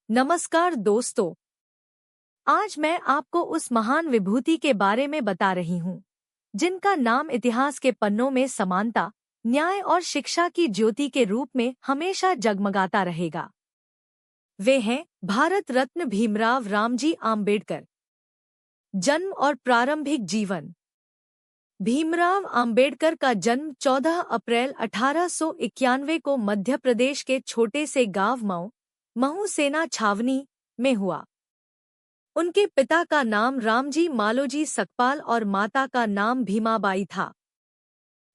नमस्कार दोस्तों, आज मैं आपको उस महान विभूति के बारे में बता रही हूँ जिनका नाम इतिहास के पन्नों में समानता, न्याय और शिक्षा की ज्योति के रूप में हमेशा जगमगाता रहेगा। वे हैं भारत रत्न भीमराव रामजी आम्बेडकर। जन्म और प्रारंभिक जीवन। भीमराव आम्बेडकर का जन्म 14 अप्रैल 1891 को मध्य प्रदेश के छोटे से गांव महू सेना छावनी में हुआ। उनके पिता का नाम रामजी मालोजी सकपाल और माता का नाम भीमाबाई था।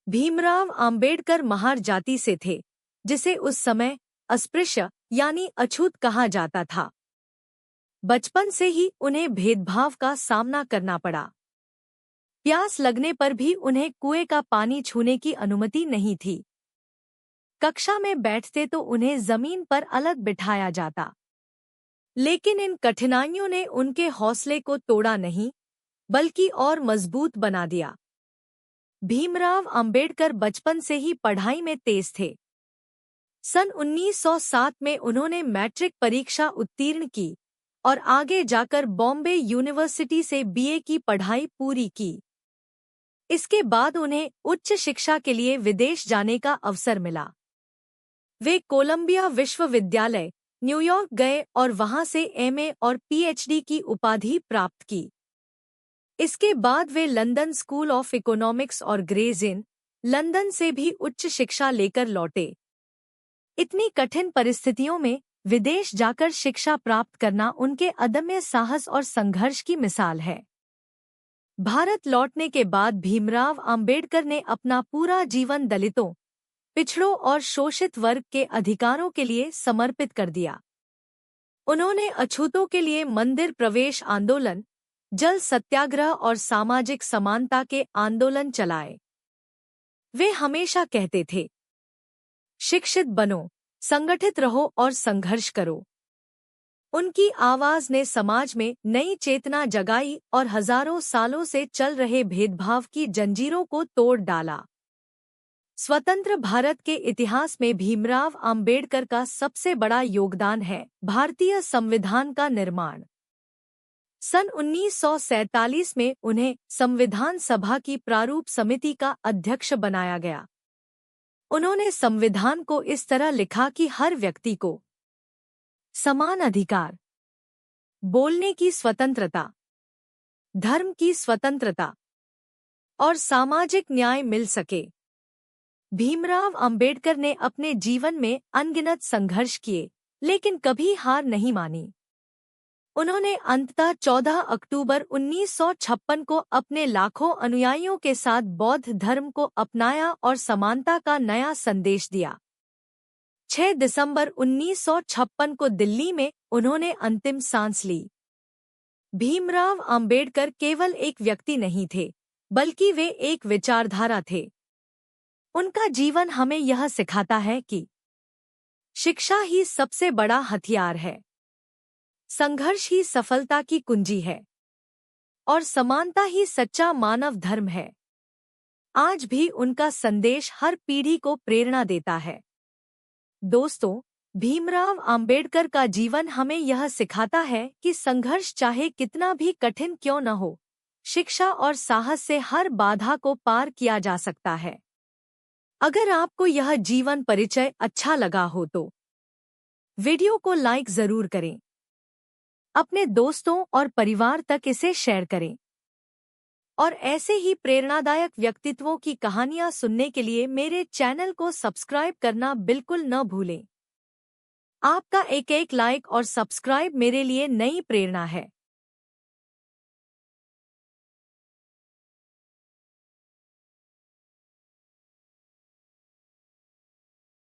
भीमराव आम्बेडकर महार जाति से थे, जिसे उस समय अस्पृश्य यानी अछूत कहा जाता था। बचपन से ही उन्हें भेदभाव का सामना करना पड़ा। प्यास लगने पर भी उन्हें कुएं का पानी छूने की अनुमति नहीं थी। कक्षा में बैठते तो उन्हें जमीन पर अलग बिठाया जाता। लेकिन इन कठिनाइयों ने उनके हौसले को तोड़ा नहीं, बल्कि और मजबूत बना दिया। भीमराव आम्बेडकर बचपन से ही पढ़ाई में तेज थे। सन 1907 में उन्होंने मैट्रिक परीक्षा उत्तीर्ण की और आगे जाकर बॉम्बे यूनिवर्सिटी से बीए की पढ़ाई पूरी की। इसके बाद उन्हें उच्च शिक्षा के लिए विदेश जाने का अवसर मिला। वे कोलंबिया विश्वविद्यालय, न्यूयॉर्क गए और वहां से एमए और पीएचडी की उपाधि प्राप्त की। इसके बाद वे लंदन स्कूल ऑफ इकोनॉमिक्स और ग्रेज इन लंदन से भी उच्च शिक्षा लेकर लौटे। इतनी कठिन परिस्थितियों में विदेश जाकर शिक्षा प्राप्त करना उनके अदम्य साहस और संघर्ष की मिसाल है। भारत लौटने के बाद भीमराव आम्बेडकर ने अपना पूरा जीवन दलितों, पिछड़ों और शोषित वर्ग के अधिकारों के लिए समर्पित कर दिया। उन्होंने अछूतों के लिए मंदिर प्रवेश आंदोलन, जल सत्याग्रह और सामाजिक समानता के आंदोलन चलाए। वे हमेशा कहते थे, शिक्षित बनो, संगठित रहो और संघर्ष करो। उनकी आवाज ने समाज में नई चेतना जगाई और हजारों सालों से चल रहे भेदभाव की जंजीरों को तोड़ डाला। स्वतंत्र भारत के इतिहास में भीमराव आम्बेडकर का सबसे बड़ा योगदान है भारतीय संविधान का निर्माण। सन 1947 में उन्हें संविधान सभा की प्रारूप समिति का अध्यक्ष बनाया गया। उन्होंने संविधान को इस तरह लिखा कि हर व्यक्ति को समान अधिकार, बोलने की स्वतंत्रता, धर्म की स्वतंत्रता और सामाजिक न्याय मिल सके। भीमराव आम्बेडकर ने अपने जीवन में अनगिनत संघर्ष किए, लेकिन कभी हार नहीं मानी। उन्होंने अंततः 14 अक्टूबर 1956 को अपने लाखों अनुयायियों के साथ बौद्ध धर्म को अपनाया और समानता का नया संदेश दिया। 6 दिसंबर 1956 को दिल्ली में उन्होंने अंतिम सांस ली। भीमराव आम्बेडकर केवल एक व्यक्ति नहीं थे, बल्कि वे एक विचारधारा थे। उनका जीवन हमें यह सिखाता है कि शिक्षा ही सबसे बड़ा हथियार है, संघर्ष ही सफलता की कुंजी है और समानता ही सच्चा मानव धर्म है। आज भी उनका संदेश हर पीढ़ी को प्रेरणा देता है। दोस्तों, भीमराव आम्बेडकर का जीवन हमें यह सिखाता है कि संघर्ष चाहे कितना भी कठिन क्यों न हो, शिक्षा और साहस से हर बाधा को पार किया जा सकता है। अगर आपको यह जीवन परिचय अच्छा लगा हो तो वीडियो को लाइक जरूर करें, अपने दोस्तों और परिवार तक इसे शेयर करें और ऐसे ही प्रेरणादायक व्यक्तित्वों की कहानियां सुनने के लिए मेरे चैनल को सब्सक्राइब करना बिल्कुल न भूलें। आपका एक लाइक और सब्सक्राइब मेरे लिए नई प्रेरणा है।